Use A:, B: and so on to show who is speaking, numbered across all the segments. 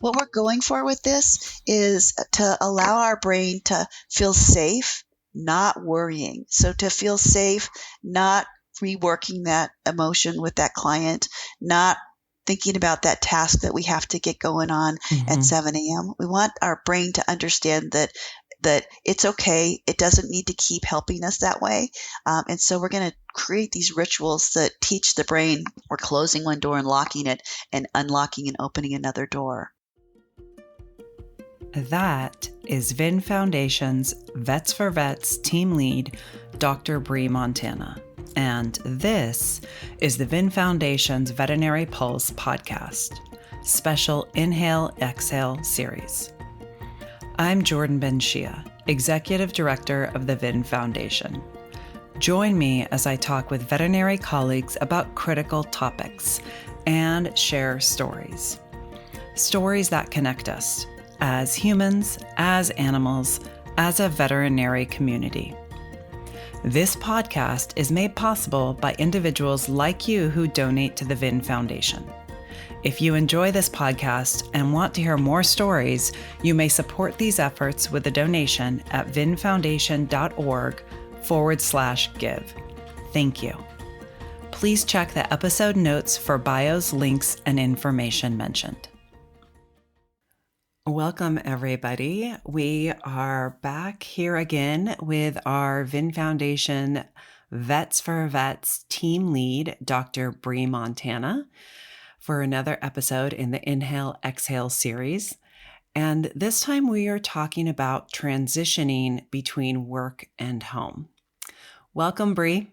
A: what we're going for with this is to allow our brain to feel safe, not worrying. So to feel safe, not reworking that emotion with that client, not thinking about that task that we have to get going on at 7 a.m. We want our brain to understand that it's okay. It doesn't need to keep helping us that way. And so we're going to create these rituals that teach the brain we're closing one door and locking it and unlocking and opening another door.
B: That is VIN Foundation's Vets4Vets team lead, Dr. Bree Montana. And this is the VIN Foundation's Veterinary Pulse podcast, special Inhale, Exhale series. I'm Jordan Ben-Shia, Executive Director of the VIN Foundation. Join me as I talk with veterinary colleagues about critical topics and share stories. Stories that connect us as humans, as animals, as a veterinary community. This podcast is made possible by individuals like you who donate to the VIN Foundation. If you enjoy this podcast and want to hear more stories, you may support these efforts with a donation at vinfoundation.org/give. Thank you. Please check the episode notes for bios, links, and information mentioned. Welcome, everybody. We are back here again with our VIN Foundation Vets4Vets team lead, Dr. Bree Montana, for another episode in the Inhale, Exhale series. And this time we are talking about transitioning between work and home. Welcome, Bree.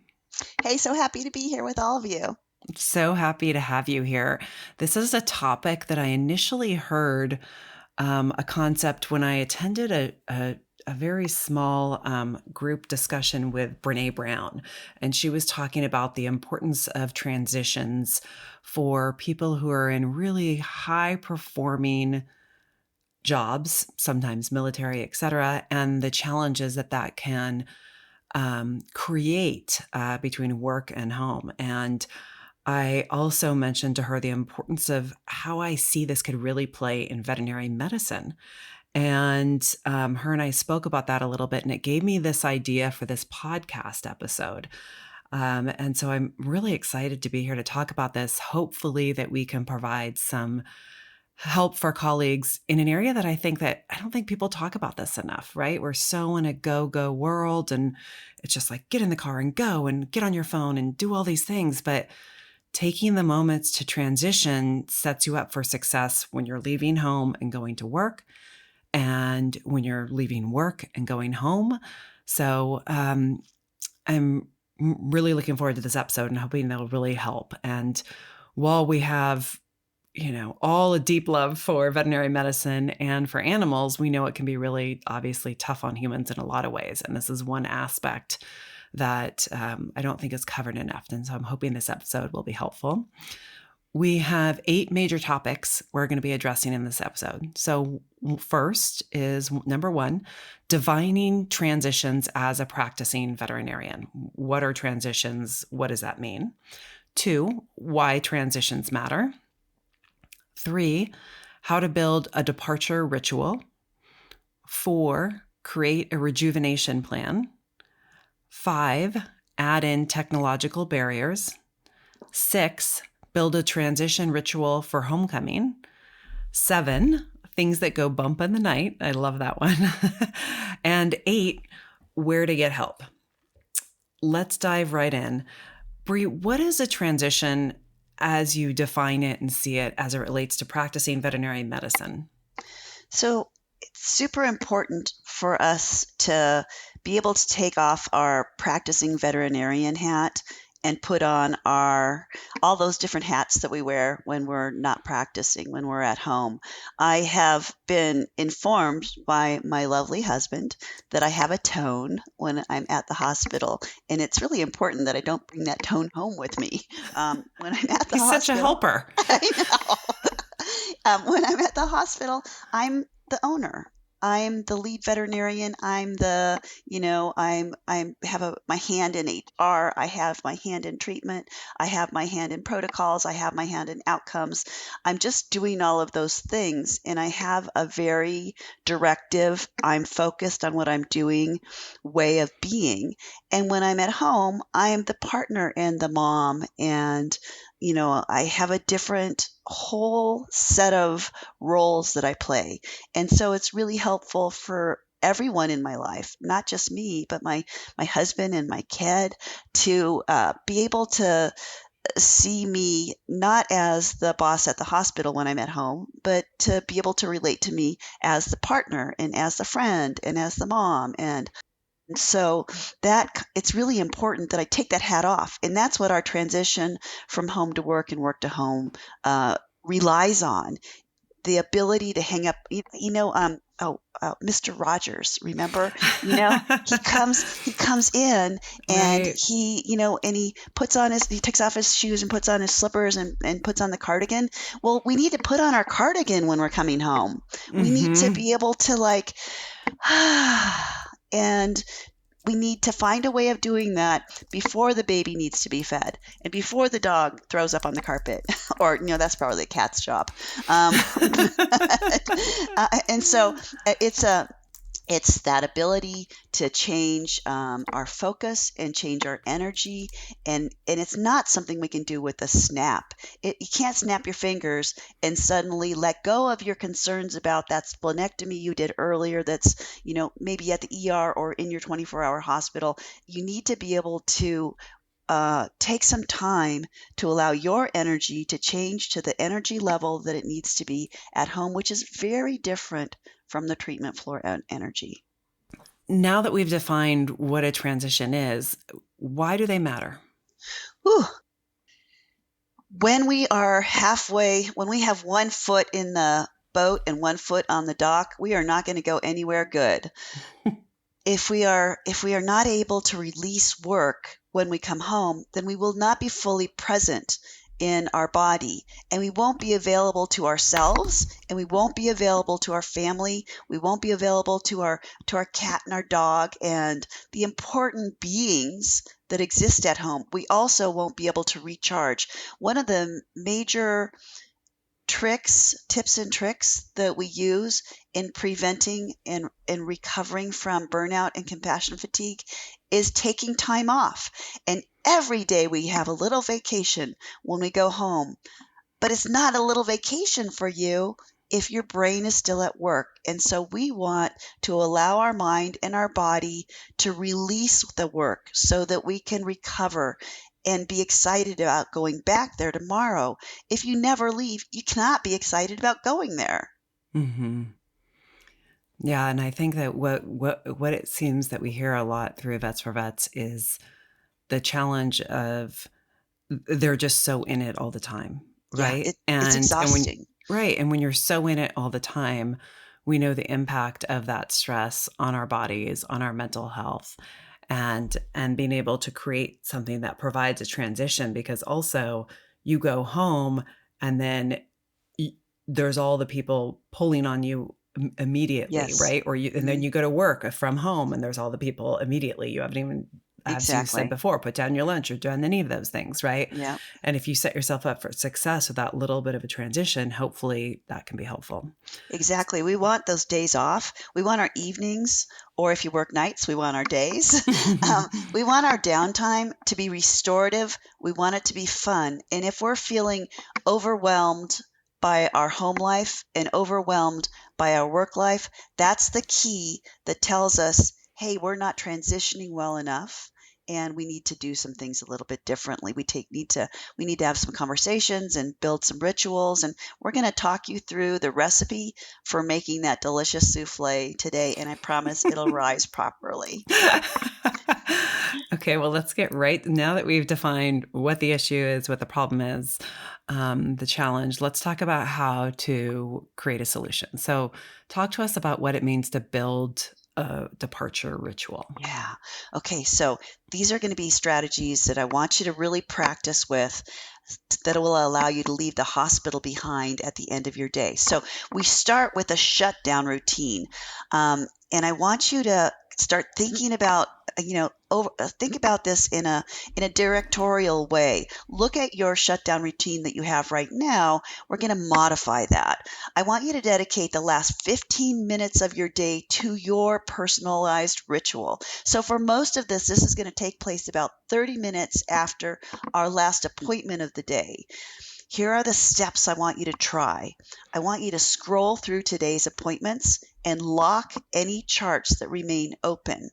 A: Hey, so happy to be here with all of you.
B: So happy to have you here. This is a topic that I initially heard a concept when I attended a very small group discussion with Brene Brown. And she was talking about the importance of transitions for people who are in really high performing jobs, sometimes military, et cetera, and the challenges that can create between work and home. And I also mentioned to her the importance of how I see this could really play in veterinary medicine. And her and I spoke about that a little bit, and it gave me this idea for this podcast episode. And so I'm really excited to be here to talk about this. Hopefully that we can provide some help for colleagues in an area that I don't think people talk about this enough, right? We're so in a go world, and it's just like, get in the car and go and get on your phone and do all these things. But taking the moments to transition sets you up for success when you're leaving home and going to work, and when you're leaving work and going home. So I'm really looking forward to this episode and hoping that'll really help. And while we have, all a deep love for veterinary medicine and for animals, we know it can be really obviously tough on humans in a lot of ways. And this is one aspect that I don't think is covered enough. And so I'm hoping this episode will be helpful. We have 8 major topics we're going to be addressing in this episode. So first is number 1, defining transitions as a practicing veterinarian. What are transitions? What does that mean? 2, why transitions matter. 3, how to build a departure ritual. 4, create a rejuvenation plan. 5, add in technological barriers. 6, build a transition ritual for homecoming. 7, things that go bump in the night. I love that one. And 8, where to get help. Let's dive right in. Bree, what is a transition as you define it and see it as it relates to practicing veterinary medicine?
A: So it's super important for us to be able to take off our practicing veterinarian hat and put on all those different hats that we wear when we're not practicing, when we're at home. I have been informed by my lovely husband that I have a tone when I'm at the hospital, and it's really important that I don't bring that tone home with me. When I'm at the
B: He's
A: hospital,
B: such a helper.
A: I know. When I'm at the hospital, I'm the owner. I'm the lead veterinarian. I'm the, I'm have my hand in HR. I have my hand in treatment. I have my hand in protocols. I have my hand in outcomes. I'm just doing all of those things, and I have a very directive, I'm focused on what I'm doing way of being. And when I'm at home, I am the partner and the mom, and I have a different whole set of roles that I play. And so it's really helpful for everyone in my life, not just me, but my husband and my kid, to be able to see me not as the boss at the hospital when I'm at home, but to be able to relate to me as the partner and as the friend and as the mom. And so that it's really important that I take that hat off. And that's what our transition from home to work and work to home relies on, the ability to hang up, Mr. Rogers, remember, he comes in, and
B: Right.
A: he he takes off his shoes and puts on his slippers and puts on the cardigan. Well, we need to put on our cardigan when we're coming home. We need to
B: Mm-hmm.
A: be able to like, and we need to find a way of doing that before the baby needs to be fed and before the dog throws up on the carpet, or that's probably a cat's job. um, and so it's a it's that ability to change our focus and change our energy, and it's not something we can do with a snap. You can't snap your fingers and suddenly let go of your concerns about that splenectomy you did earlier. That's maybe at the ER or in your 24-hour hospital. You need to be able to take some time to allow your energy to change to the energy level that it needs to be at home, which is very different from the treatment floor energy.
B: Now that we've defined what a transition is, why do they matter?
A: Whew. When we have one foot in the boat and one foot on the dock, we are not going to go anywhere good. If we are not able to release work when we come home, then we will not be fully present in our body, and we won't be available to ourselves, and we won't be available to our family. We won't be available to our cat and our dog and the important beings that exist at home. We also won't be able to recharge. One of the major tips and tricks that we use in preventing and recovering from burnout and compassion fatigue is taking time off. And every day we have a little vacation when we go home, but it's not a little vacation for you if your brain is still at work. And so we want to allow our mind and our body to release the work so that we can recover and be excited about going back there tomorrow. If you never leave, you cannot be excited about going there.
B: Mm-hmm. Yeah, and I think that what it seems that we hear a lot through Vets4Vets is the challenge of they're just so in it all the time,
A: Yeah,
B: right?
A: it's
B: And when
A: exhausting.
B: right, and when you're so in it all the time, we know the impact of that stress on our bodies, on our mental health, and being able to create something that provides a transition, because also you go home and then y- there's all the people pulling on you immediately,
A: Yes.
B: right? Or and then
A: Hmm.
B: you go to work from home and there's all the people immediately. You haven't even, as you said
A: Exactly.
B: before, put down your lunch or done any of those things, right?
A: Yeah.
B: And if you set yourself up for success with that little bit of a transition, hopefully that can be helpful.
A: Exactly. We want those days off. We want our evenings, or if you work nights, we want our days. We want our downtime to be restorative. We want it to be fun. And if we're feeling overwhelmed by our home life and overwhelmed by our work life, that's the key that tells us, hey, we're not transitioning well enough. And we need to do some things a little bit differently. We need to have some conversations and build some rituals, and we're going to talk you through the recipe for making that delicious souffle today, and I promise it'll rise properly.
B: Okay, well, let's get right now that we've defined what the issue is, what the problem is, the challenge. Let's talk about how to create a solution. So, talk to us about what it means to build a departure ritual.
A: Yeah. Okay. So these are going to be strategies that I want you to really practice with. that will allow you to leave the hospital behind at the end of your day. So we start with a shutdown routine. And I want you to start thinking about, think about this in a directorial way. Look at your shutdown routine that you have right now. We're going to modify that. I want you to dedicate the last 15 minutes of your day to your personalized ritual. So for most of this is going to take place about 30 minutes after our last appointment of the day. Here are the steps I want you to try. I want you to scroll through today's appointments and lock any charts that remain open.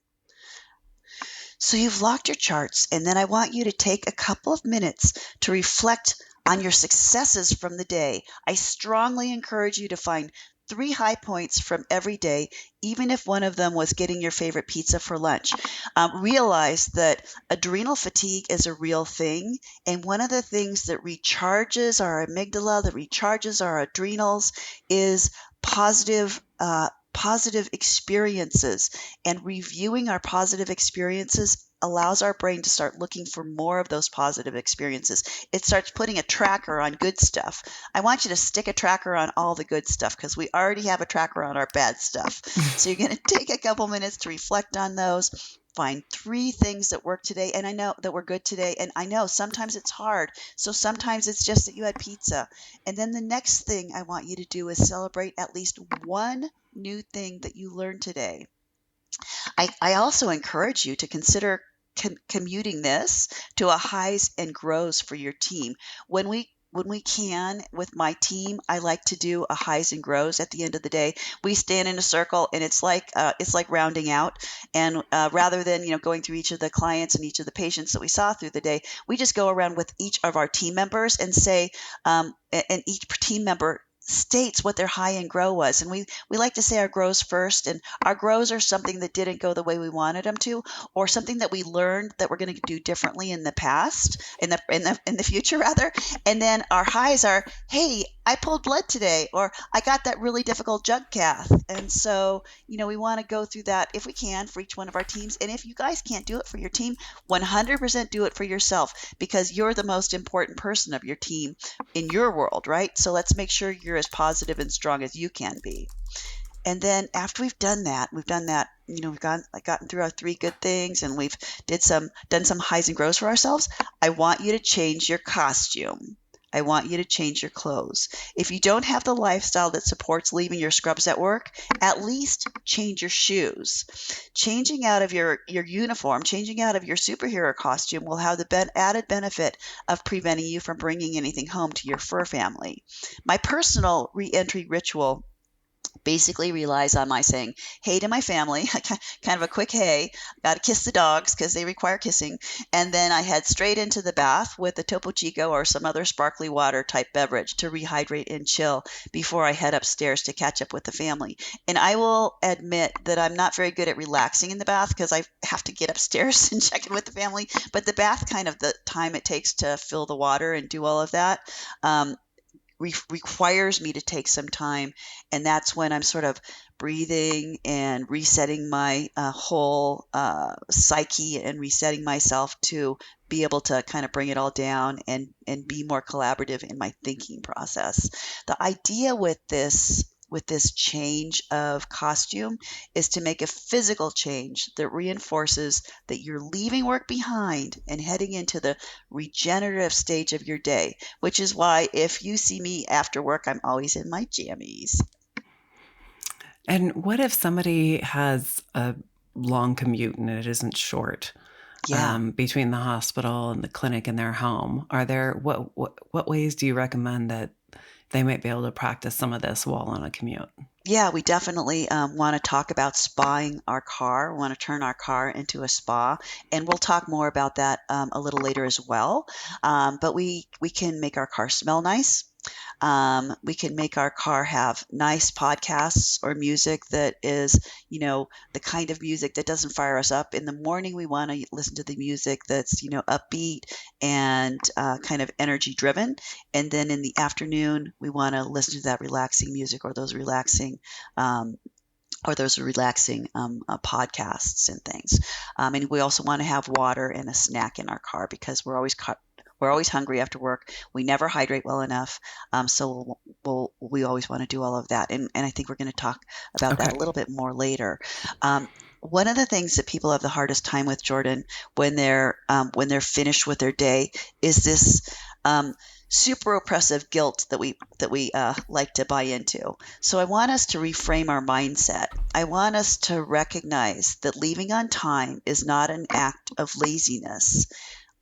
A: So you've locked your charts, and then I want you to take a couple of minutes to reflect on your successes from the day. I strongly encourage you to find 3 high points from every day, even if one of them was getting your favorite pizza for lunch. Realize that adrenal fatigue is a real thing, and one of the things that recharges our amygdala, that recharges our adrenals, is positive experiences. And reviewing our positive experiences allows our brain to start looking for more of those positive experiences. It starts putting a tracker on good stuff. I want you to stick a tracker on all the good stuff because we already have a tracker on our bad stuff. So you're going to take a couple minutes to reflect on those. Find 3 things that work today, and I know that were good today, and I know sometimes it's hard. So sometimes it's just that you had pizza. And then the next thing I want you to do is celebrate at least one new thing that you learned today. I also encourage you to consider commuting this to a highs and grows for your team. When we can, with my team, I like to do a highs and grows at the end of the day. We stand in a circle, and it's like rounding out. And rather than going through each of the clients and each of the patients that we saw through the day, we just go around with each of our team members and say, and each team member states what their high and grow was. And we like to say our grows first, and our grows are something that didn't go the way we wanted them to, or something that we learned that we're going to do differently in the past, in the future rather. And then our highs are, hey, I pulled blood today, or I got that really difficult jug cath. And so, we want to go through that if we can for each one of our teams. And if you guys can't do it for your team, 100% do it for yourself, because you're the most important person of your team in your world, right? So let's make sure you're as positive and strong as you can be. And then after we've done that, we've gotten through our 3 good things, and we've done some highs and grows for ourselves. I want you to change your costume. I want you to change your clothes. If you don't have the lifestyle that supports leaving your scrubs at work, at least change your shoes. Changing out of your uniform, changing out of your superhero costume will have the added benefit of preventing you from bringing anything home to your fur family. My personal re-entry ritual basically relies on my saying hey to my family, kind of a quick hey, got to kiss the dogs because they require kissing, and then I head straight into the bath with a Topo Chico or some other sparkly water type beverage to rehydrate and chill before I head upstairs to catch up with the family. And I will admit that I'm not very good at relaxing in the bath because I have to get upstairs and check in with the family, but the bath, kind of the time it takes to fill the water and do all of that, requires me to take some time, and that's when I'm sort of breathing and resetting my whole psyche and resetting myself to be able to kind of bring it all down and be more collaborative in my thinking process. The idea with this change of costume is to make a physical change that reinforces that you're leaving work behind and heading into the regenerative stage of your day, which is why if you see me after work, I'm always in my jammies.
B: And what if somebody has a long commute and it isn't short?
A: Yeah.
B: Between the hospital and the clinic and their home? Are there what ways do you recommend that they might be able to practice some of this while on a commute?
A: Yeah, we definitely want to talk about spaing our car. We want to turn our car into a spa, and we'll talk more about that a little later as well. But we can make our car smell nice. We can make our car have nice podcasts or music that is, the kind of music that doesn't fire us up. In the morning, we want to listen to the music that's, upbeat and kind of energy driven. And then in the afternoon, we want to listen to that relaxing music or those relaxing podcasts and things. And we also want to have water and a snack in our car because we're always We're always hungry after work. We never hydrate well enough. So we always want to do all of that. And I think we're going to talk about that
B: Okay.
A: a little bit more later. One of the things that people have the hardest time with, Jordan, when they're finished with their day, is this um, super oppressive guilt that we like to buy into. So I want us to reframe our mindset. I want us to recognize that leaving on time is not an act of laziness.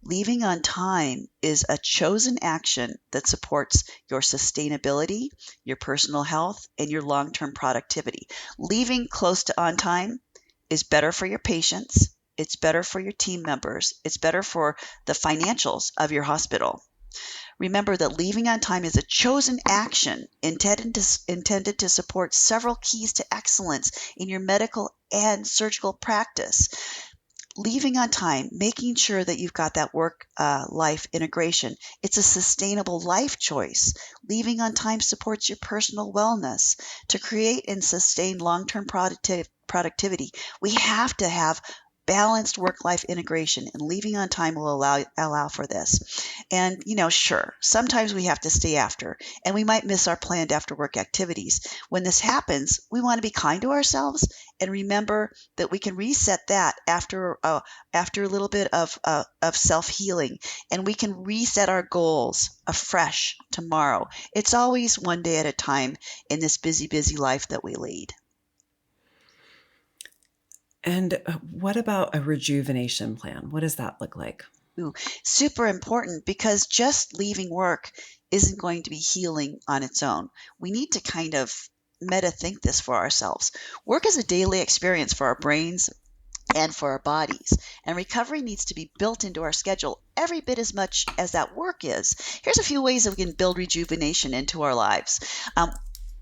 A: Leaving on time is a chosen action that supports your sustainability, your personal health, and your long-term productivity. Leaving close to on time is better for your patients. It's better for your team members. It's better for the financials of your hospital. Remember that leaving on time is a chosen action intended to support several keys to excellence in your medical and surgical practice. Leaving on time, making sure that you've got that work life integration. It's a sustainable life choice. Leaving on time supports your personal wellness. To create and sustain long-term productivity, we have to have balanced work-life integration, and leaving on time will allow for this. And sure, sometimes we have to stay after, and we might miss our planned after-work activities. When this happens, we want to be kind to ourselves and remember that we can reset that after a little bit of self-healing, and we can reset our goals afresh tomorrow. It's always one day at a time in this busy life that we lead.
B: And what about a rejuvenation plan? What does that look like?
A: Ooh, super important, because just leaving work isn't going to be healing on its own. We need to kind of meta think this for ourselves. Work is a daily experience for our brains and for our bodies, and recovery needs to be built into our schedule every bit as much as that work is. Here's a few ways that we can build rejuvenation into our lives.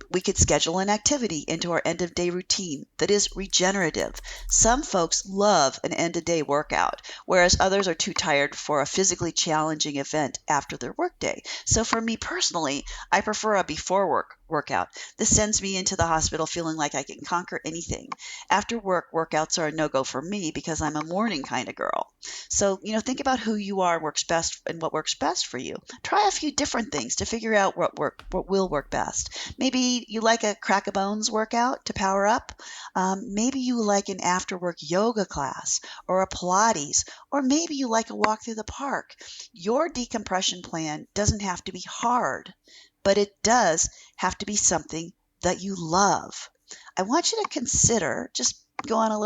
A: We could schedule an activity into our end of day routine that is regenerative. Some folks love an end of day workout, whereas others are too tired for a physically challenging event after their workday. So for me personally, I prefer a before work workout. This sends me into the hospital feeling like I can conquer anything. After work, workouts are a no-go for me because I'm a morning kind of girl. So, think about who you are, works best, and what works best for you. Try a few different things to figure out what will work best. Maybe you like a crack a bones workout to power up. Maybe you like an after work yoga class or a Pilates, or maybe you like a walk through the park. Your decompression plan doesn't have to be hard, but it does have to be something that you love. I want you to consider, just go on a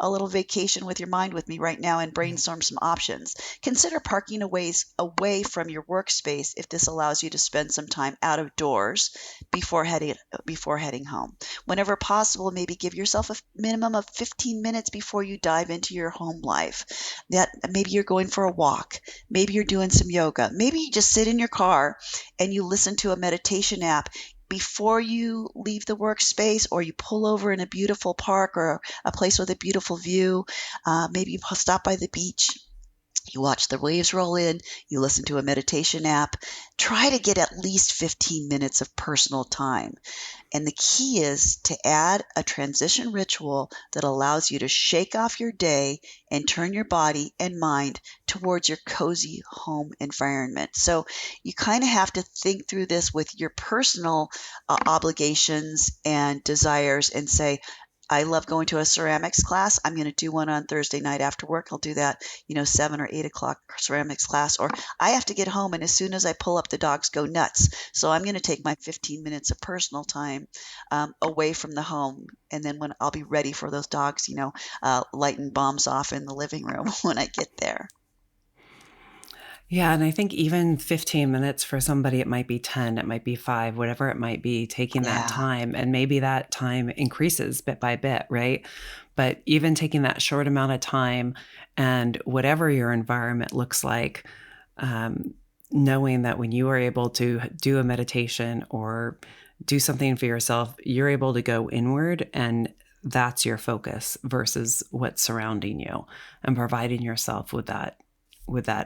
A: little vacation with your mind with me right now and brainstorm some options. Consider parking away from your workspace if this allows you to spend some time out of doors before heading home. Whenever possible, maybe give yourself a minimum of 15 minutes before you dive into your home life. That maybe you're going for a walk, maybe you're doing some yoga, maybe you just sit in your car and you listen to a meditation app before you leave the workspace, or you pull over in a beautiful park or a place with a beautiful view. Maybe you stop by the beach. You watch the waves roll in, you listen to a meditation app. Try to get at least 15 minutes of personal time. And the key is to add a transition ritual that allows you to shake off your day and turn your body and mind towards your cozy home environment. So you kind of have to think through this with your personal obligations and desires and say, I love going to a ceramics class. I'm going to do one on Thursday night after work. I'll do that, 7 or 8 o'clock ceramics class. Or I have to get home, and as soon as I pull up, the dogs go nuts. So I'm going to take my 15 minutes of personal time away from the home. And then when I'll be ready for those dogs, lighting bombs off in the living room when I get there.
B: Yeah, and I think even 15 minutes for somebody, it might be 10, it might be 5, whatever it might be, taking that
A: Yeah.
B: time. And maybe that time increases bit by bit, right? But even taking that short amount of time, and whatever your environment looks like, knowing that when you are able to do a meditation or do something for yourself, you're able to go inward, and that's your focus versus what's surrounding you, and providing yourself with that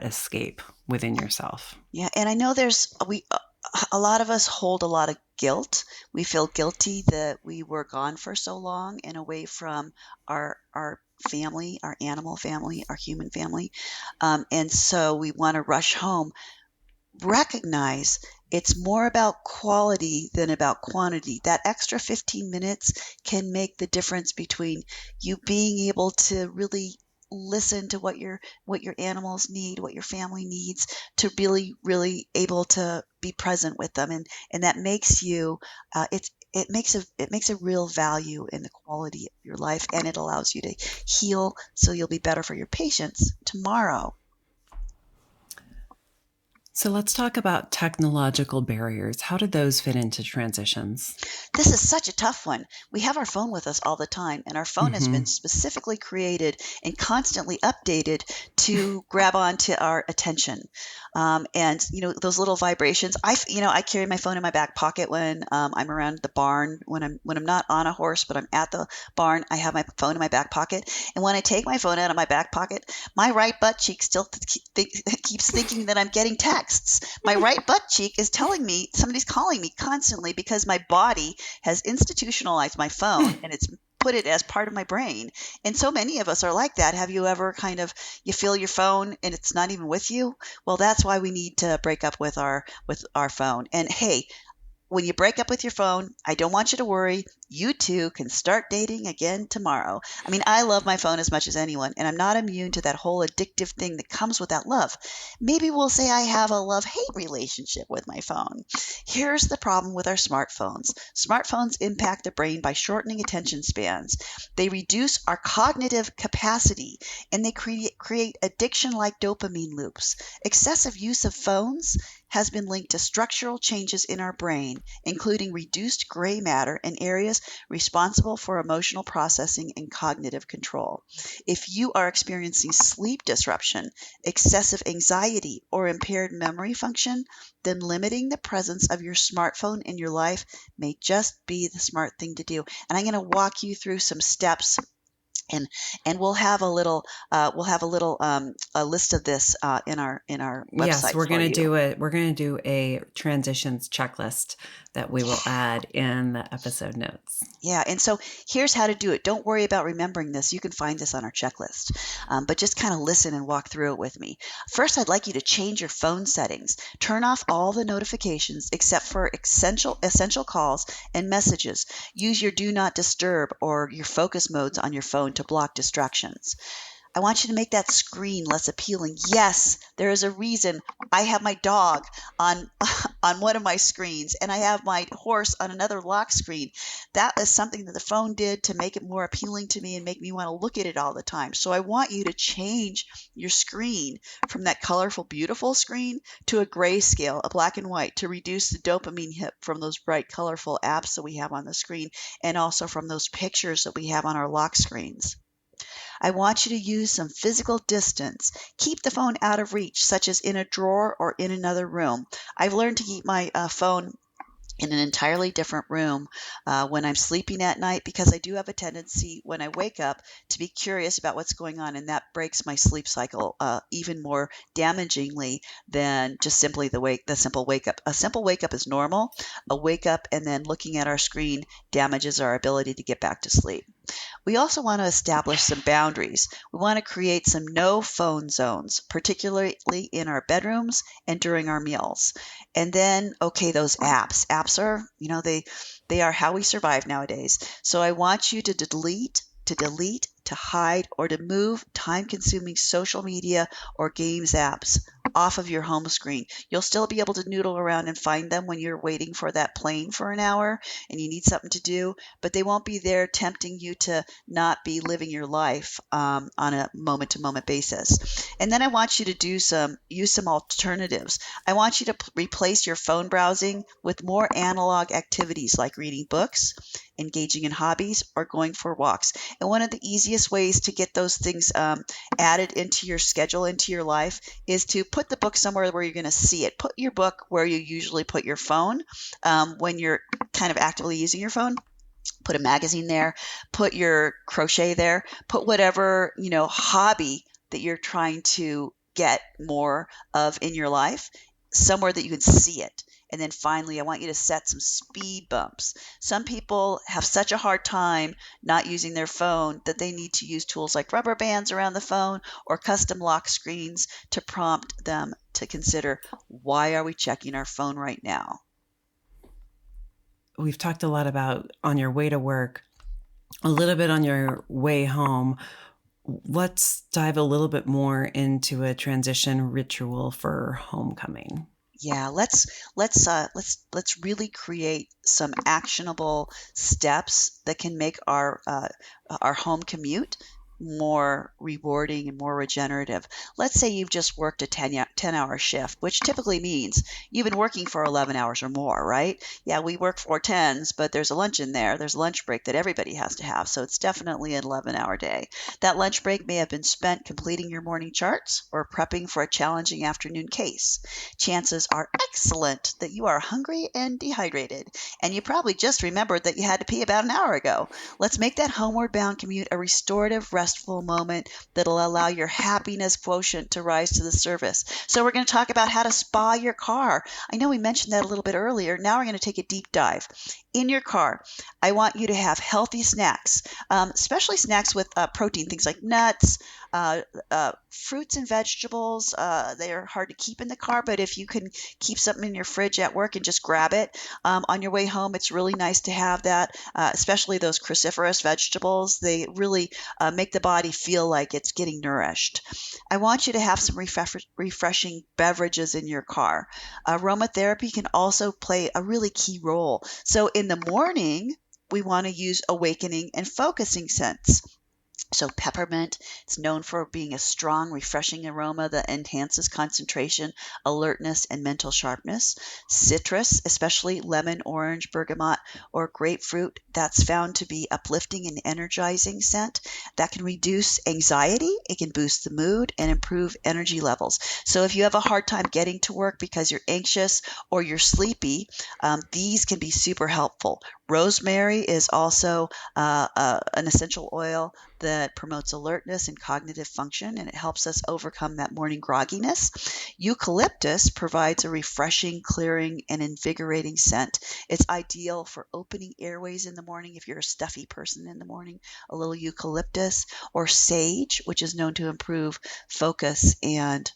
B: escape within yourself.
A: Yeah, and I know a lot of us hold a lot of guilt. We feel guilty that we were gone for so long and away from our family, our animal family, our human family. And so we want to rush home. Recognize it's more about quality than about quantity. That extra 15 minutes can make the difference between you being able to really listen to what your animals need, what your family needs, to really able to be present with them, and that makes you it makes a real value in the quality of your life, and it allows you to heal so you'll be better for your patients tomorrow.
B: So let's talk about technological barriers. How do those fit into transitions?
A: This is such a tough one. We have our phone with us all the time, and our phone has been
B: Hmm.
A: specifically created and constantly updated to grab onto our attention. And those little vibrations. I carry my phone in my back pocket when I'm around the barn. When I'm not on a horse, but I'm at the barn, I have my phone in my back pocket. And when I take my phone out of my back pocket, my right butt cheek still keeps thinking that I'm getting texts. My right butt cheek is telling me somebody's calling me constantly because my body has institutionalized my phone and it's put it as part of my brain. And so many of us are like that. Have you ever you feel your phone and it's not even with you? Well, that's why we need to break up with our phone. And hey, when you break up with your phone, I don't want you to worry. You two can start dating again tomorrow. I mean, I love my phone as much as anyone, and I'm not immune to that whole addictive thing that comes with that love. Maybe we'll say I have a love-hate relationship with my phone. Here's the problem with our smartphones. Smartphones impact the brain by shortening attention spans. They reduce our cognitive capacity, and they create addiction-like dopamine loops. Excessive use of phones has been linked to structural changes in our brain, including reduced gray matter in areas responsible for emotional processing and cognitive control. If you are experiencing sleep disruption, excessive anxiety, or impaired memory function, then limiting the presence of your smartphone in your life may just be the smart thing to do. And I'm going to walk you through some steps, and we'll have a list of this in our
B: Yes,
A: website for you.
B: we're going to do a transitions checklist that we will add in the episode notes.
A: Yeah, and so here's how to do it. Don't worry about remembering this. You can find this on our checklist, but just kind of listen and walk through it with me. First, I'd like you to change your phone settings. Turn off all the notifications except for essential calls and messages. Use your do not disturb or your focus modes on your phone to block distractions. I want you to make that screen less appealing. Yes, there is a reason. I have my dog on on one of my screens, and I have my horse on another lock screen. That is something that the phone did to make it more appealing to me and make me want to look at it all the time. So I want you to change your screen from that colorful, beautiful screen to a grayscale, a black and white, to reduce the dopamine hit from those bright, colorful apps that we have on the screen, and also from those pictures that we have on our lock screens. I want you to use some physical distance. Keep the phone out of reach, such as in a drawer or in another room. I've learned to keep my phone in an entirely different room when I'm sleeping at night, because I do have a tendency when I wake up to be curious about what's going on, and that breaks my sleep cycle even more damagingly than just simply the simple wake up. A simple wake up is normal. A wake up and then looking at our screen damages our ability to get back to sleep. We also want to establish some boundaries. We want to create some no phone zones, particularly in our bedrooms and during our meals. And then, okay, those apps. Apps are, they are how we survive nowadays. So I want you to delete, to hide, or to move time-consuming social media or games apps off of your home screen. You'll still be able to noodle around and find them when you're waiting for that plane for an hour and you need something to do, but they won't be there tempting you to not be living your life on a moment-to-moment basis. And then I want you to use some alternatives. I want you to replace your phone browsing with more analog activities like reading books, engaging in hobbies, or going for walks. And one of the easiest ways to get those things added into your schedule, into your life, is to put the book somewhere where you're going to see it. Put your book where you usually put your phone when you're kind of actively using your phone. Put a magazine there, put your crochet there, put whatever, hobby that you're trying to get more of in your life somewhere that you can see it. And then finally, I want you to set some speed bumps. Some people have such a hard time not using their phone that they need to use tools like rubber bands around the phone or custom lock screens to prompt them to consider, why are we checking our phone right now?
B: We've talked a lot about on your way to work, a little bit on your way home. Let's dive a little bit more into a transition ritual for homecoming.
A: Yeah, let's really create some actionable steps that can make our home commute more rewarding and more regenerative. Let's say you've just worked a 10-hour shift, which typically means you've been working for 11 hours or more, right? Yeah, we work 4 10s, but there's a lunch in there. There's a lunch break that everybody has to have. So it's definitely an 11-hour day. That lunch break may have been spent completing your morning charts or prepping for a challenging afternoon case. Chances are excellent that you are hungry and dehydrated, and you probably just remembered that you had to pee about an hour ago. Let's make that homeward bound commute a restorative, restful moment that'll allow your happiness quotient to rise to the surface. So we're going to talk about how to spa your car. I know we mentioned that a little bit earlier. Now we're going to take a deep dive. In your car, I want you to have healthy snacks, especially snacks with protein, things like nuts, fruits and vegetables. They are hard to keep in the car, but if you can keep something in your fridge at work and just grab it on your way home, it's really nice to have that, especially those cruciferous vegetables. They really make the body feel like it's getting nourished. I want you to have some refreshing beverages in your car. Aromatherapy can also play a really key role. So in the morning, we want to use awakening and focusing scents. So peppermint, it's known for being a strong, refreshing aroma that enhances concentration, alertness, and mental sharpness. Citrus, especially lemon, orange, bergamot, or grapefruit, that's found to be uplifting and energizing scent that can reduce anxiety, it can boost the mood, and improve energy levels. So if you have a hard time getting to work because you're anxious or you're sleepy, these can be super helpful. Rosemary is also an essential oil that promotes alertness and cognitive function, and it helps us overcome that morning grogginess. Eucalyptus provides a refreshing, clearing, and invigorating scent. It's ideal for opening airways in the morning if you're a stuffy person in the morning. A little eucalyptus, or sage, which is known to improve focus and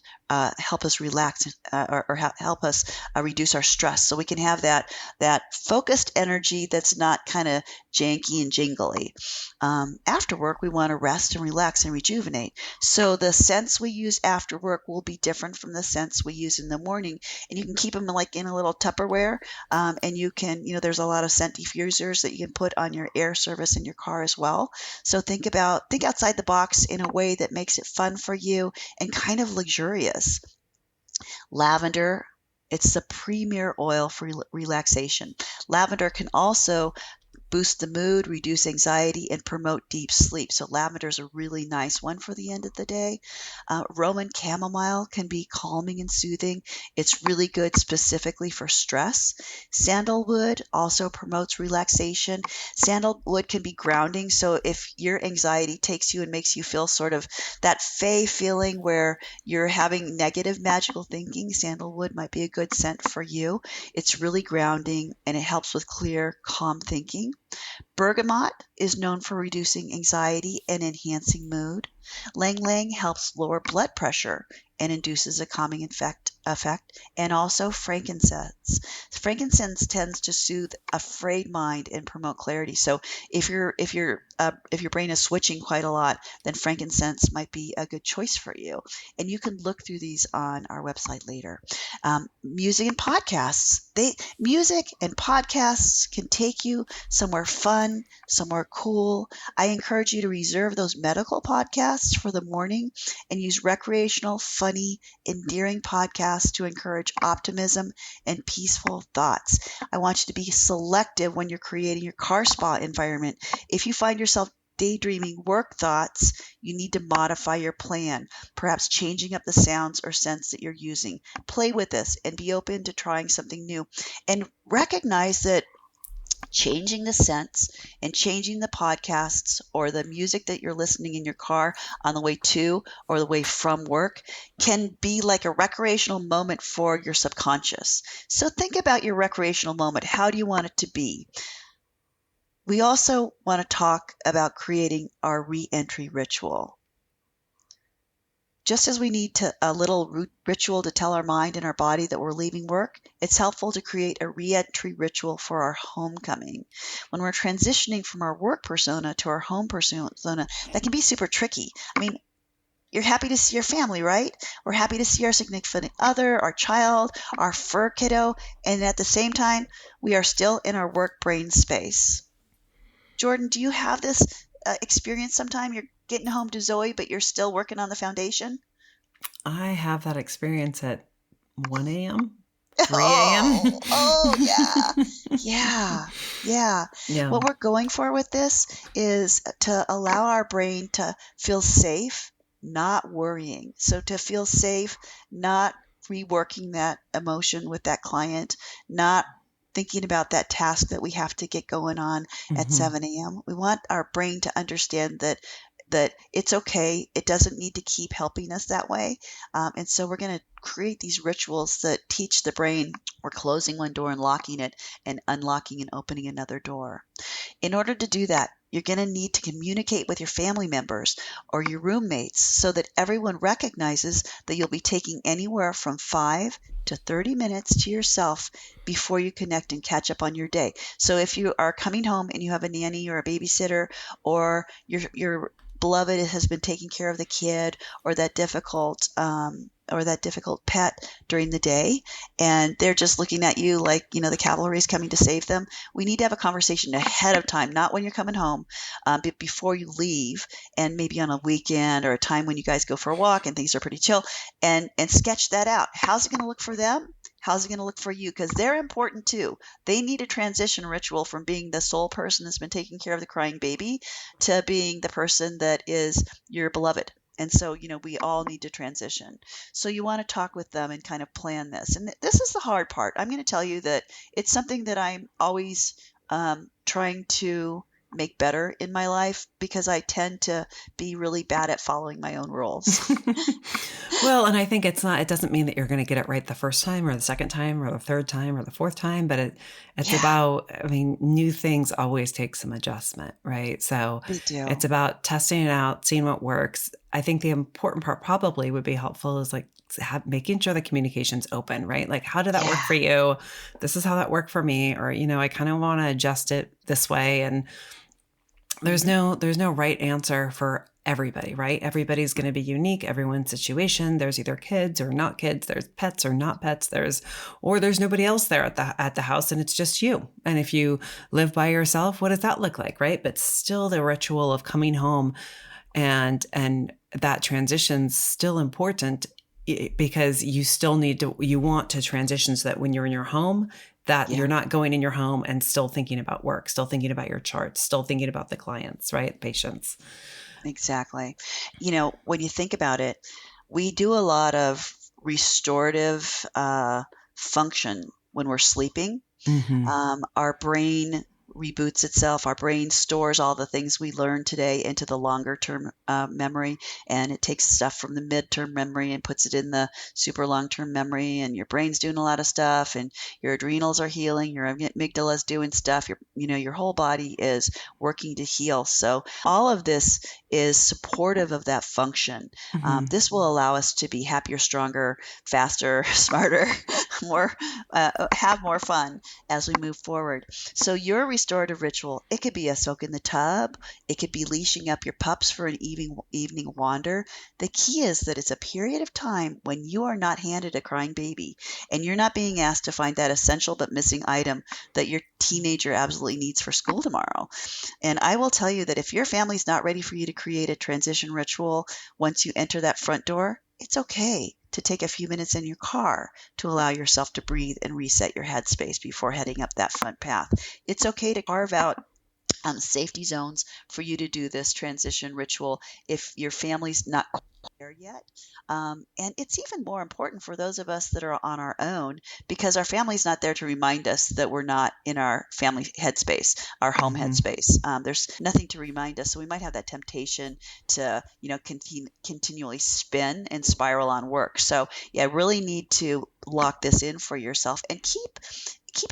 A: help us relax or help us reduce our stress. So we can have that focused energy that's not kind of janky and jingly. After work, we want to rest and relax and rejuvenate. So the scents we use after work will be different from the scents we use in the morning. And you can keep them like in a little Tupperware. And you can, there's a lot of scent diffusers that you can put on your air service in your car as well. So think outside the box in a way that makes it fun for you and kind of luxurious. Lavender, it's the premier oil for relaxation. Lavender can also boost the mood, reduce anxiety, and promote deep sleep. So lavender is a really nice one for the end of the day. Roman chamomile can be calming and soothing. It's really good specifically for stress. Sandalwood also promotes relaxation. Sandalwood can be grounding. So if your anxiety takes you and makes you feel sort of that fey feeling where you're having negative magical thinking, sandalwood might be a good scent for you. It's really grounding and it helps with clear, calm thinking. Bergamot is known for reducing anxiety and enhancing mood. Lang Lang helps lower blood pressure and induces a calming effect. And also frankincense. Frankincense tends to soothe a frayed mind and promote clarity. So if your brain is switching quite a lot, then frankincense might be a good choice for you. And you can look through these on our website later. Music and podcasts. Music and podcasts can take you somewhere fun, somewhere cool. I encourage you to reserve those medical podcasts for the morning and use recreational, funny, endearing podcasts to encourage optimism and peaceful thoughts. I want you to be selective when you're creating your car spa environment. If you find yourself daydreaming work thoughts, you need to modify your plan, perhaps changing up the sounds or scents that you're using. Play with this and be open to trying something new. And recognize that changing the scents and changing the podcasts or the music that you're listening in your car on the way to or the way from work can be like a recreational moment for your subconscious. So think about your recreational moment. How do you want it to be? We also want to talk about creating our re-entry ritual. Just as we need a little ritual to tell our mind and our body that we're leaving work, it's helpful to create a re-entry ritual for our homecoming. When we're transitioning from our work persona to our home persona, that can be super tricky. I mean, you're happy to see your family, right? We're happy to see our significant other, our child, our fur kiddo, and at the same time, we are still in our work brain space. Jordan, do you have this experience sometime? You're getting home to Zoe, but you're still working on the foundation?
B: I have that experience at 1 a.m., 3 a.m.
A: Oh, yeah. Yeah. Yeah.
B: Yeah.
A: What we're going for with this is to allow our brain to feel safe, not worrying. So to feel safe, not reworking that emotion with that client, not thinking about that task that we have to get going on at
B: Mhm.
A: 7 a.m. We want our brain to understand that it's okay. It doesn't need to keep helping us that way. And so we're going to create these rituals that teach the brain we're closing one door and locking it and unlocking and opening another door. In order to do that, you're going to need to communicate with your family members or your roommates so that everyone recognizes that you'll be taking anywhere from 5 to 30 minutes to yourself before you connect and catch up on your day. So if you are coming home and you have a nanny or a babysitter, or your beloved has been taking care of the kid or that difficult pet during the day, and they're just looking at you like, the cavalry is coming to save them. We need to have a conversation ahead of time, not when you're coming home, but before you leave, and maybe on a weekend or a time when you guys go for a walk and things are pretty chill, and sketch that out. How's it going to look for them? How's it going to look for you? Because they're important too. They need a transition ritual from being the sole person that's been taking care of the crying baby to being the person that is your beloved. And so, we all need to transition. So you want to talk with them and kind of plan this. And this is the hard part. I'm going to tell you that it's something that I'm always trying to make better in my life because I tend to be really bad at following my own rules.
B: Well, and I think it doesn't mean that you're going to get it right the first time or the second time or the third time or the fourth time, but it's
A: Yeah,
B: about, I mean, new things always take some adjustment, right? So
A: they do.
B: it's about testing it out, seeing what works. I think the important part probably would be helpful is like making sure the communication's open, right? Like, how did that work
A: Yeah,
B: for you? This is how that worked for me. Or, I kind of want to adjust it this way. And there's
A: mhm,
B: no right answer for everybody, right? Everybody's going to be unique, everyone's situation. There's either kids or not kids, there's pets or not pets, there's nobody else there at the house and it's just you. And if you live by yourself, what does that look like, right? But still the ritual of coming home and that transition's still important because you still you want to transition so that when you're in your home, that
A: yeah,
B: you're not going in your home and still thinking about work, still thinking about your charts, still thinking about the clients, right? Patients.
A: exactly. When you think about it, we do a lot of restorative function when we're sleeping.
B: Mm-hmm.
A: Our brain reboots itself. Our brain stores all the things we learned today into the longer term memory, and it takes stuff from the midterm memory and puts it in the super long term memory. And your brain's doing a lot of stuff, and your adrenals are healing. Your amygdala is doing stuff. Your whole body is working to heal. So all of this is supportive of that function.
B: Mm-hmm.
A: This will allow us to be happier, stronger, faster, smarter, more, have more fun as we move forward. So your restorative ritual, it could be a soak in the tub. It could be leashing up your pups for an evening wander. The key is that it's a period of time when you are not handed a crying baby and you're not being asked to find that essential but missing item that your teenager absolutely needs for school tomorrow. And I will tell you that if your family's not ready for you to create a transition ritual once you enter that front door, it's okay to take a few minutes in your car to allow yourself to breathe and reset your headspace before heading up that front path. It's okay to carve out safety zones for you to do this transition ritual if your family's not there yet. And it's even more important for those of us that are on our own because our family's not there to remind us that we're not in our family headspace, our home
B: Hmm.
A: headspace. There's nothing to remind us. So we might have that temptation to, continually spin and spiral on work. So yeah, really need to lock this in for yourself and keep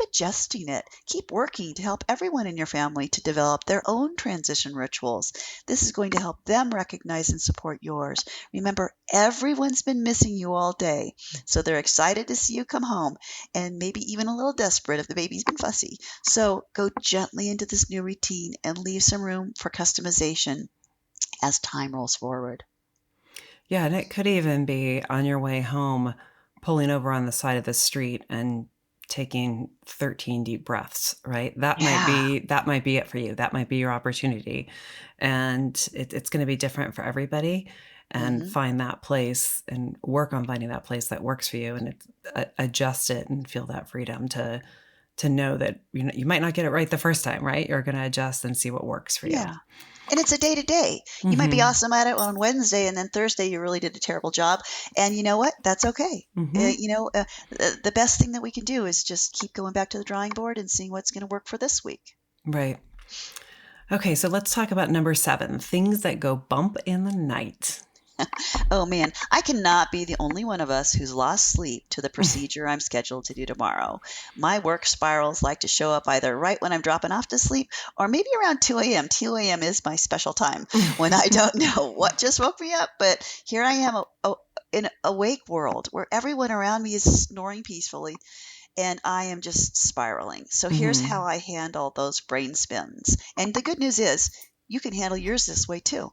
A: adjusting it. Keep working to help everyone in your family to develop their own transition rituals. This is going to help them recognize and support yours. Remember, everyone's been missing you all day, so they're excited to see you come home and maybe even a little desperate if the baby's been fussy. So go gently into this new routine and leave some room for customization as time rolls forward.
B: Yeah, and it could even be on your way home, pulling over on the side of the street and taking 13 deep breaths, right?
A: Yeah.
B: That might be it for you. That might be your opportunity. And it's going to be different for everybody. And
A: Hmm.
B: find that place and work on finding that place that works for you, and adjust it and feel that freedom to know that you might not get it right the first time, right? You're going to adjust and see what works for you.
A: Yeah. And it's a day to day. You might be
B: Hmm.
A: awesome at it on Wednesday, and then Thursday you really did a terrible job. And you know what? That's okay.
B: Hmm.
A: The best thing that we can do is just keep going back to the drawing board and seeing what's going to work for this week.
B: Right. Okay, so let's talk about number 7, things that go bump in the night.
A: Oh man, I cannot be the only one of us who's lost sleep to the procedure I'm scheduled to do tomorrow. My work spirals like to show up either right when I'm dropping off to sleep or maybe around 2 a.m. 2 a.m. is my special time when I don't know what just woke me up, but here I am in a awake world where everyone around me is snoring peacefully and I am just spiraling. So here's how
B: Hmm.
A: I handle those brain spins. And the good news is you can handle yours this way too.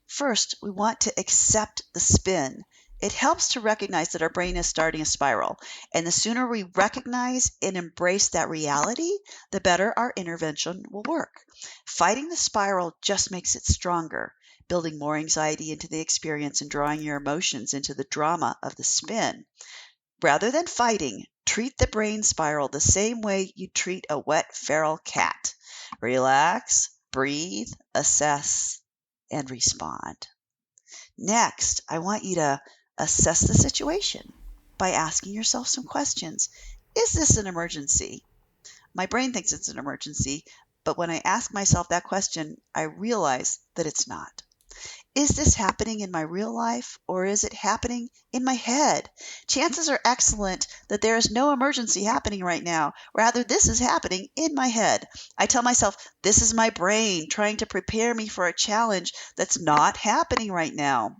A: First, we want to accept the spin. It helps to recognize that our brain is starting a spiral. And the sooner we recognize and embrace that reality, the better our intervention will work. Fighting the spiral just makes it stronger, building more anxiety into the experience and drawing your emotions into the drama of the spin. Rather than fighting, treat the brain spiral the same way you treat a wet feral cat. Relax, breathe, assess, and respond. Next, I want you to assess the situation by asking yourself some questions. Is this an emergency? My brain thinks it's an emergency, but when I ask myself that question, I realize that it's not. Is this happening in my real life or is it happening in my head? Chances are excellent that there is no emergency happening right now. Rather, this is happening in my head. I tell myself, this is my brain trying to prepare me for a challenge that's not happening right now.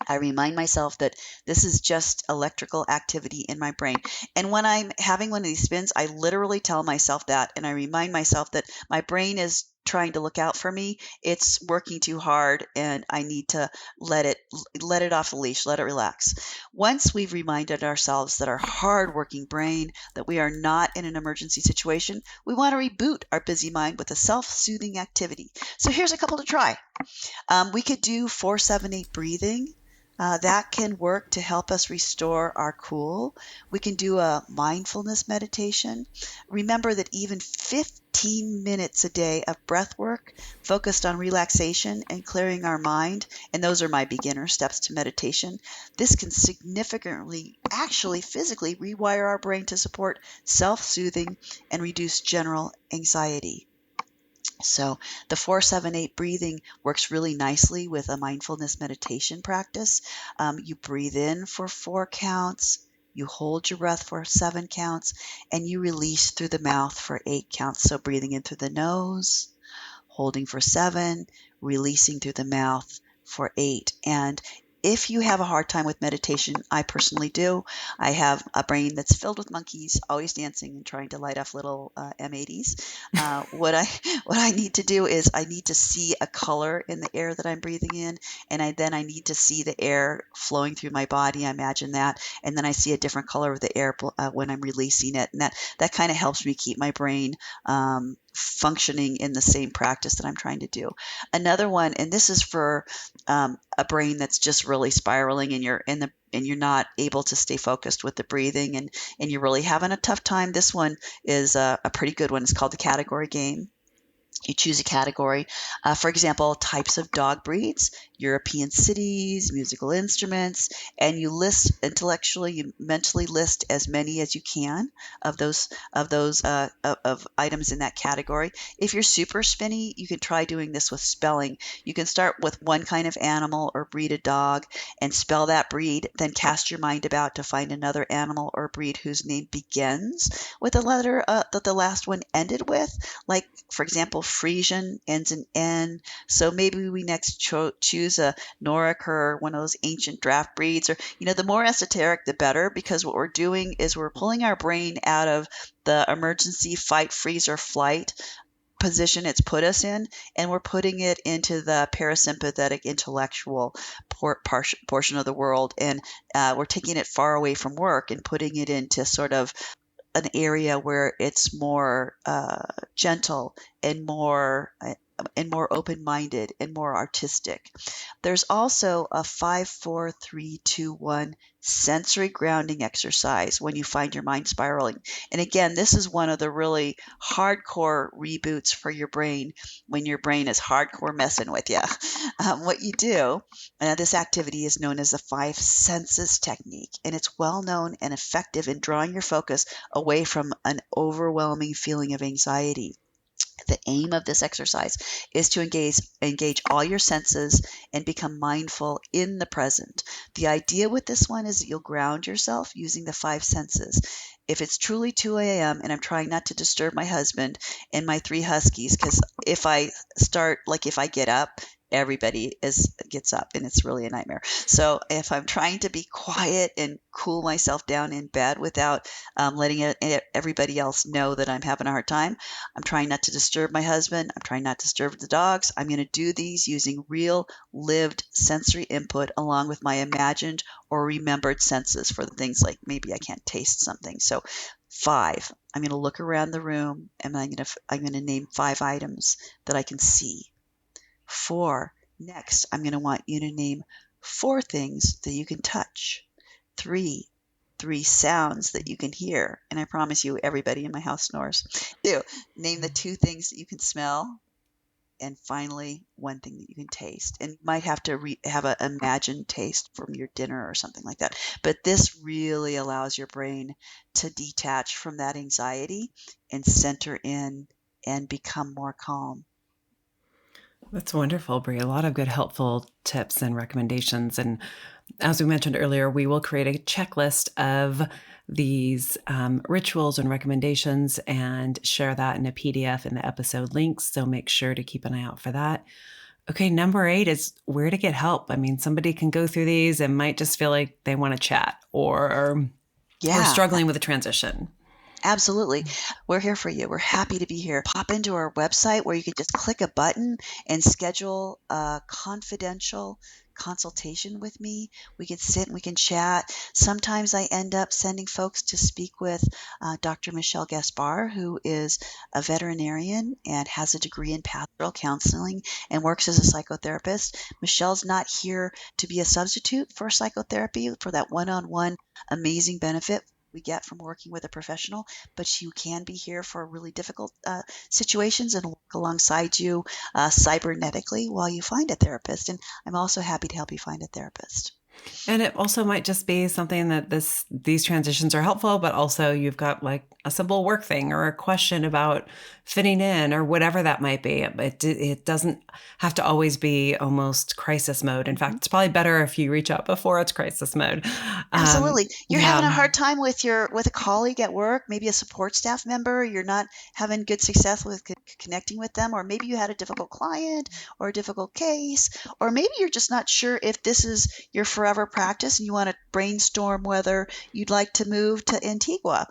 A: I remind myself that this is just electrical activity in my brain. And when I'm having one of these spins, I literally tell myself that. And I remind myself that my brain is trying to look out for me. It's working too hard and I need to let it let it off the leash, let it relax. Once we've reminded ourselves that our hard-working brain, that we are not in an emergency situation, we want to reboot our busy mind with a self-soothing activity. So here's a couple to try. We could do 4-7-8 breathing. That can work to help us restore our cool. We can do a mindfulness meditation. Remember that even 15 minutes a day of breath work focused on relaxation and clearing our mind, and those are my beginner steps to meditation, this can significantly, actually physically, rewire our brain to support self soothing and reduce general anxiety. So the 4-7-8 breathing works really nicely with a mindfulness meditation practice. You breathe in for 4 counts, you hold your breath for 7 counts, and you release through the mouth for 8 counts. So breathing in through the nose, holding for 7, releasing through the mouth for 8. And if you have a hard time with meditation, I personally do. I have a brain that's filled with monkeys, always dancing and trying to light off little M80s. What I what I need to do is I need to see a color in the air that I'm breathing in, and I need to see the air flowing through my body. I imagine that, and then I see a different color of the air when I'm releasing it, and that kind of helps me keep my brain functioning in the same practice that I'm trying to do. Another one, and this is for a brain that's just really spiraling, and you're not able to stay focused with the breathing, and you're really having a tough time. This one is a pretty good one. It's called the category game. You choose a category. For example, types of dog breeds. European cities, musical instruments, and you mentally list as many as you can of those items in that category. If you're super spinny, you can try doing this with spelling. You can start with one kind of animal or breed of dog and spell that breed, then cast your mind about to find another animal or breed whose name begins with the letter that the last one ended with. Like, for example, Frisian ends in N. So maybe we next choose a Noric or one of those ancient draft breeds. Or, the more esoteric, the better, because what we're doing is we're pulling our brain out of the emergency fight, freeze, or flight position it's put us in, and we're putting it into the parasympathetic intellectual portion of the world, and we're taking it far away from work and putting it into sort of an area where it's more gentle and more open-minded and more artistic. There's also a 5-4-3-2-1 sensory grounding exercise when you find your mind spiraling. And again, this is one of the really hardcore reboots for your brain when your brain is hardcore messing with you. What you do, this activity is known as the 5 senses technique, and it's well known and effective in drawing your focus away from an overwhelming feeling of anxiety. The aim of this exercise is to engage all your senses and become mindful in the present. The idea with this one is that you'll ground yourself using the 5 senses. If it's truly 2 a.m. and I'm trying not to disturb my husband and my 3 huskies, because if I get up, everybody gets up, and it's really a nightmare. So if I'm trying to be quiet and cool myself down in bed without letting everybody else know that I'm having a hard time, I'm trying not to disturb my husband, I'm trying not to disturb the dogs, I'm going to do these using real lived sensory input along with my imagined or remembered senses for the things like maybe I can't taste something. So 5, I'm going to look around the room and I'm going to name 5 items that I can see. 4, next, I'm going to want you to name 4 things that you can touch. 3 sounds that you can hear, and I promise you everybody in my house snores. 2, name the 2 things that you can smell, and finally 1 thing that you can taste. And you might have to have an imagined taste from your dinner or something like that. But this really allows your brain to detach from that anxiety and center in and become more calm.
B: That's wonderful, Bree. A lot of good, helpful tips and recommendations. And as we mentioned earlier, we will create a checklist of these rituals and recommendations and share that in a PDF in the episode links. So make sure to keep an eye out for that. Okay, number 8 is where to get help. I mean, somebody can go through these and might just feel like they want to chat or struggling with a transition.
A: Absolutely. We're here for you. We're happy to be here. Pop into our website where you can just click a button and schedule a confidential consultation with me. We can sit and we can chat. Sometimes I end up sending folks to speak with Dr. Michelle Gaspar, who is a veterinarian and has a degree in pastoral counseling and works as a psychotherapist. Michelle's not here to be a substitute for psychotherapy, for that one-on-one amazing benefit we get from working with a professional, but she can be here for really difficult situations and work alongside you cybernetically while you find a therapist. And I'm also happy to help you find a therapist.
B: And it also might just be something that these transitions are helpful, but also you've got like a simple work thing or a question about fitting in or whatever that might be. It doesn't have to always be almost crisis mode. In fact, it's probably better if you reach out before it's crisis mode.
A: Absolutely. You're having a hard time with a colleague at work, maybe a support staff member. You're not having good success with connecting with them, or maybe you had a difficult client or a difficult case, or maybe you're just not sure if this is your forever practice and you want to brainstorm whether you'd like to move to Antigua.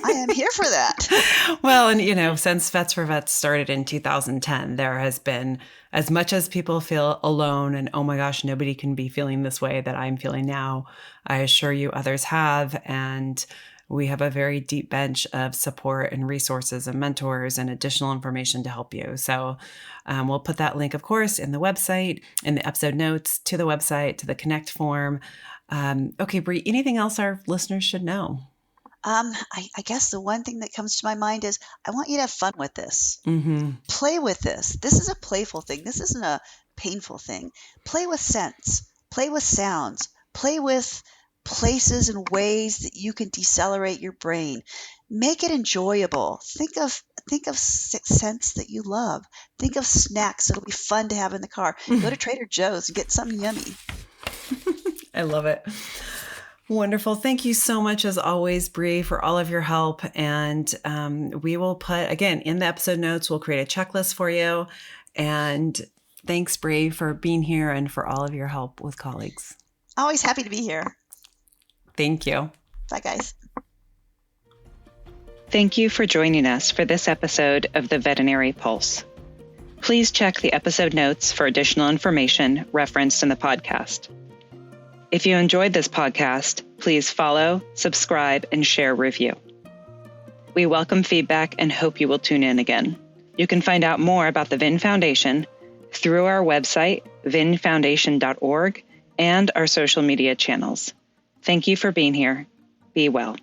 A: I am here for that.
B: Well, and since Vets4Vets started in 2010, there has been, as much as people feel alone and, oh my gosh, nobody can be feeling this way that I'm feeling now, I assure you others have. And we have a very deep bench of support and resources and mentors and additional information to help you. So we'll put that link, of course, in the website, in the episode notes, to the website, to the Connect form. Okay, Bree, anything else our listeners should know?
A: I guess the one thing that comes to my mind is I want you to have fun with this.
B: Mm-hmm.
A: Play with this. This is a playful thing. This isn't a painful thing. Play with scents, play with sounds, play with places and ways that you can decelerate your brain. Make it enjoyable. Think of scents that you love. Think of snacks that'll be fun to have in the car. Go to Trader Joe's and get something yummy.
B: I love it. Wonderful. Thank you so much, as always, Bree, for all of your help. And we will put, again, in the episode notes, we'll create a checklist for you. And thanks, Bree, for being here and for all of your help with colleagues.
A: Always happy to be here.
B: Thank you.
A: Bye, guys.
C: Thank you for joining us for this episode of the Veterinary Pulse. Please check the episode notes for additional information referenced in the podcast. If you enjoyed this podcast, please follow, subscribe, and share a review. We welcome feedback and hope you will tune in again. You can find out more about the VIN Foundation through our website, vinfoundation.org, and our social media channels. Thank you for being here. Be well.